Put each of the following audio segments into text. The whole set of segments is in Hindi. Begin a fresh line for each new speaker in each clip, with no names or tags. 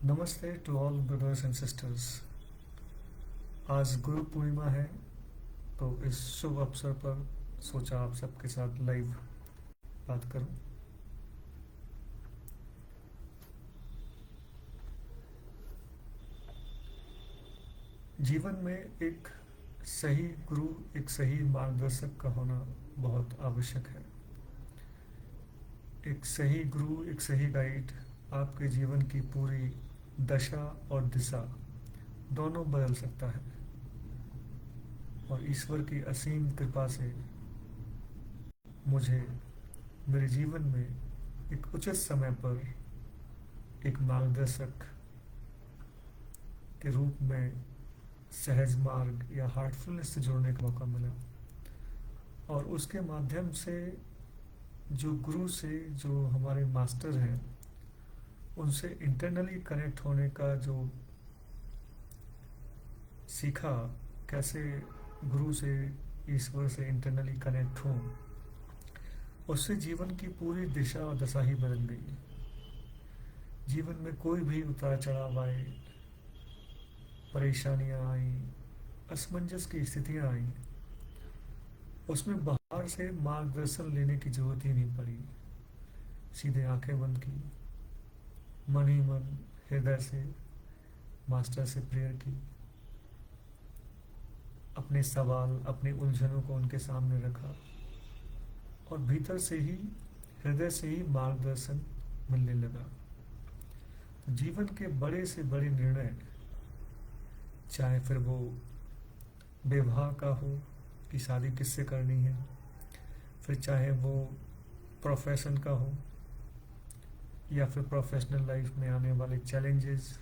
नमस्ते to all brothers and sisters. आज गुरु पूर्णिमा है, तो इस शुभ अवसर पर सोचा आप सबके साथ लाइव बात करूं। जीवन में एक सही गुरु, एक सही मार्गदर्शक का होना बहुत आवश्यक है। एक सही गुरु, एक सही गाइड आपके जीवन की पूरी दशा और दिशा दोनों बदल सकता है। और ईश्वर की असीम कृपा से मुझे मेरे जीवन में एक उचित समय पर एक मार्गदर्शक के रूप में सहज मार्ग या हार्टफुलनेस से जुड़ने का मौका मिला। और उसके माध्यम से जो गुरु से, जो हमारे मास्टर हैं, उनसे इंटरनली कनेक्ट होने का जो सीखा, कैसे गुरु से, ईश्वर से इंटरनली कनेक्ट हूँ, उससे जीवन की पूरी दिशा और दशा ही बदल गई। जीवन में कोई भी उतार चढ़ाव आए, परेशानियाँ आई, असमंजस की स्थितियाँ आई, उसमें बाहर से मार्गदर्शन लेने की जरूरत ही नहीं पड़ी। सीधे आंखें बंद की, मन ही मन हृदय से मास्टर से प्रेयर की, अपने सवाल, अपनी उलझनों को उनके सामने रखा, और भीतर से ही, हृदय से ही मार्गदर्शन मिलने लगा। तो जीवन के बड़े से बड़े निर्णय, चाहे फिर वो विवाह का हो कि शादी किससे करनी है, फिर चाहे वो प्रोफेशन का हो, या फिर प्रोफेशनल लाइफ में आने वाले चैलेंजेस,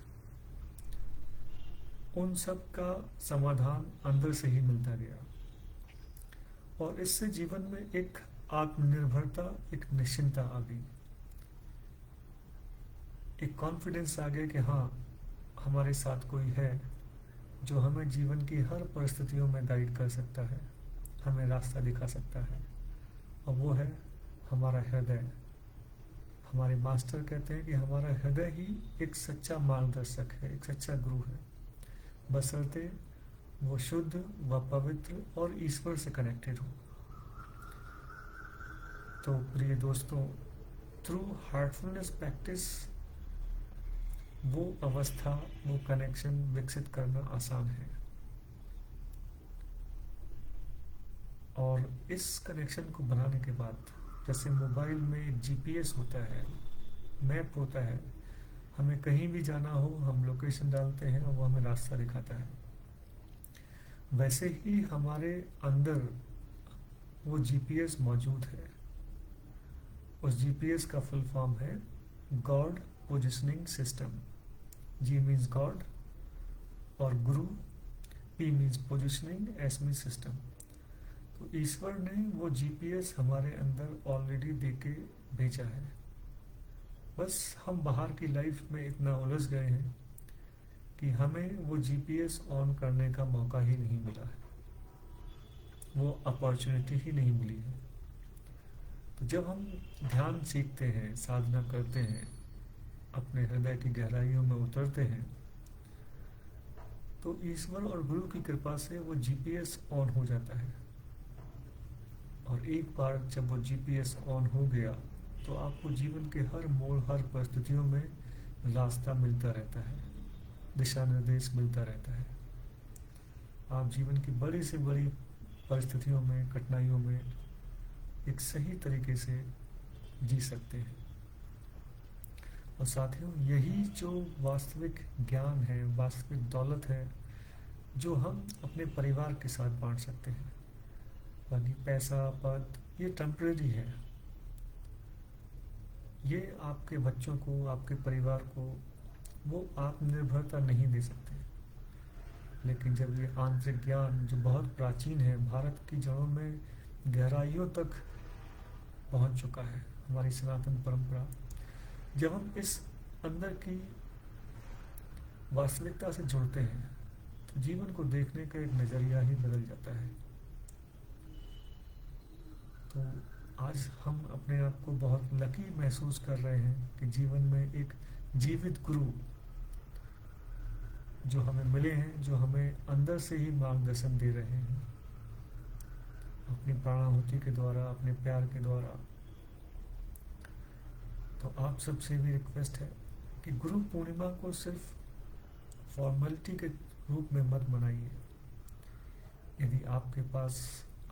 उन सब का समाधान अंदर से ही मिलता गया। और इससे जीवन में एक आत्मनिर्भरता, एक निश्चिंतता आ गई, एक कॉन्फिडेंस आ गया कि हाँ, हमारे साथ कोई है जो हमें जीवन की हर परिस्थितियों में गाइड कर सकता है, हमें रास्ता दिखा सकता है। और वो है हमारा हृदय। हमारे मास्टर कहते हैं कि हमारा हृदय ही एक सच्चा मार्गदर्शक है, एक सच्चा गुरु है, बशर्ते वो शुद्ध व पवित्र और ईश्वर से कनेक्टेड हो। तो प्रिय दोस्तों, थ्रू हार्टफुलनेस प्रैक्टिस वो अवस्था, वो कनेक्शन विकसित करना आसान है। और इस कनेक्शन को बनाने के बाद, जैसे मोबाइल में जीपीएस होता है, मैप होता है, हमें कहीं भी जाना हो हम लोकेशन डालते हैं और वो हमें रास्ता दिखाता है, वैसे ही हमारे अंदर वो जीपीएस मौजूद है। उस जीपीएस का फुल फॉर्म है गॉड पोजिशनिंग सिस्टम। जी मीन्स गॉड और गुरु, P means positioning, S means system. तो ईश्वर ने वो जीपीएस हमारे अंदर ऑलरेडी दे के भेजा है। बस हम बाहर की लाइफ में इतना उलझ गए हैं कि हमें वो जीपीएस ऑन करने का मौका ही नहीं मिला है, वो अपॉर्चुनिटी ही नहीं मिली है। तो जब हम ध्यान सीखते हैं, साधना करते हैं, अपने हृदय की गहराइयों में उतरते हैं, तो ईश्वर और गुरु की कृपा से वो जीपीएस ऑन हो जाता है। और एक बार जब वो जीपीएस ऑन हो गया, तो आपको जीवन के हर मोड़, हर परिस्थितियों में रास्ता मिलता रहता है, दिशा निर्देश मिलता रहता है। आप जीवन की बड़ी से बड़ी परिस्थितियों में, कठिनाइयों में एक सही तरीके से जी सकते हैं। और साथियों, यही जो वास्तविक ज्ञान है, वास्तविक दौलत है, जो हम अपने परिवार के साथ बांट सकते हैं। बाकी पैसा, पद, ये टेम्परेरी है। ये आपके बच्चों को, आपके परिवार को वो आत्मनिर्भरता नहीं दे सकते। लेकिन जब ये आंतरिक ज्ञान, जो बहुत प्राचीन है, भारत की जड़ों में गहराइयों तक पहुंच चुका है, हमारी सनातन परंपरा, जब हम इस अंदर की वास्तविकता से जुड़ते हैं, तो जीवन को देखने का एक नज़रिया ही बदल जाता है। तो आज हम अपने आप को बहुत लकी महसूस कर रहे हैं कि जीवन में एक जीवित गुरु जो हमें मिले हैं, जो हमें अंदर से ही मार्गदर्शन दे रहे हैं अपनी प्राणाहुति के द्वारा, अपने प्यार के द्वारा। तो आप सबसे भी रिक्वेस्ट है कि गुरु पूर्णिमा को सिर्फ फॉर्मेलिटी के रूप में मत मनाइए। यदि आपके पास,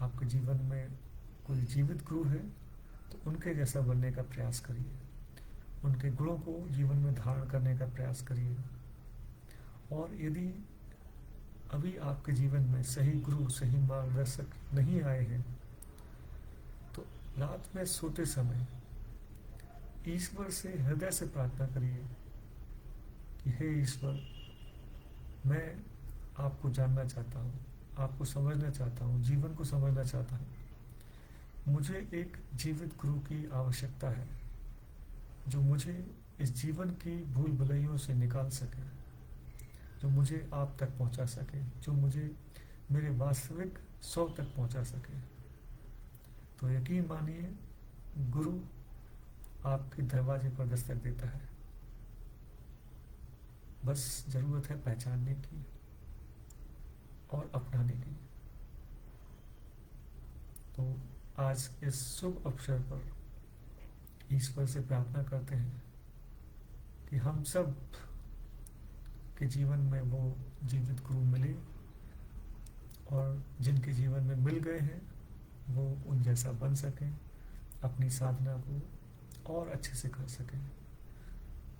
आपके जीवन में कोई जीवित गुरु है तो उनके जैसा बनने का प्रयास करिए, उनके गुणों को जीवन में धारण करने का प्रयास करिए। और यदि अभी आपके जीवन में सही गुरु, सही मार्गदर्शक नहीं आए हैं तो रात में सोते समय ईश्वर से हृदय से प्रार्थना करिए कि हे ईश्वर, मैं आपको जानना चाहता हूँ, आपको समझना चाहता हूँ, जीवन को समझना चाहता हूँ। मुझे एक जीवित गुरु की आवश्यकता है जो मुझे इस जीवन की भूल भुलैयों से निकाल सके, जो मुझे आप तक पहुंचा सके, जो मुझे मेरे वास्तविक स्व तक पहुंचा सके। तो यकीन मानिए, गुरु आपके दरवाजे पर दस्तक देता है, बस जरूरत है पहचानने की और अपनाने की। तो आज इस शुभ अवसर पर ईश्वर से प्रार्थना करते हैं कि हम सब के जीवन में वो जीवित गुरु मिले, और जिनके जीवन में मिल गए हैं वो उन जैसा बन सकें, अपनी साधना को और अच्छे से कर सकें।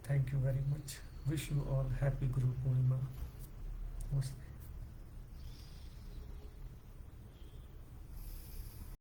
Thank you very much. Wish you all happy Guru Purnima. नमस्ते।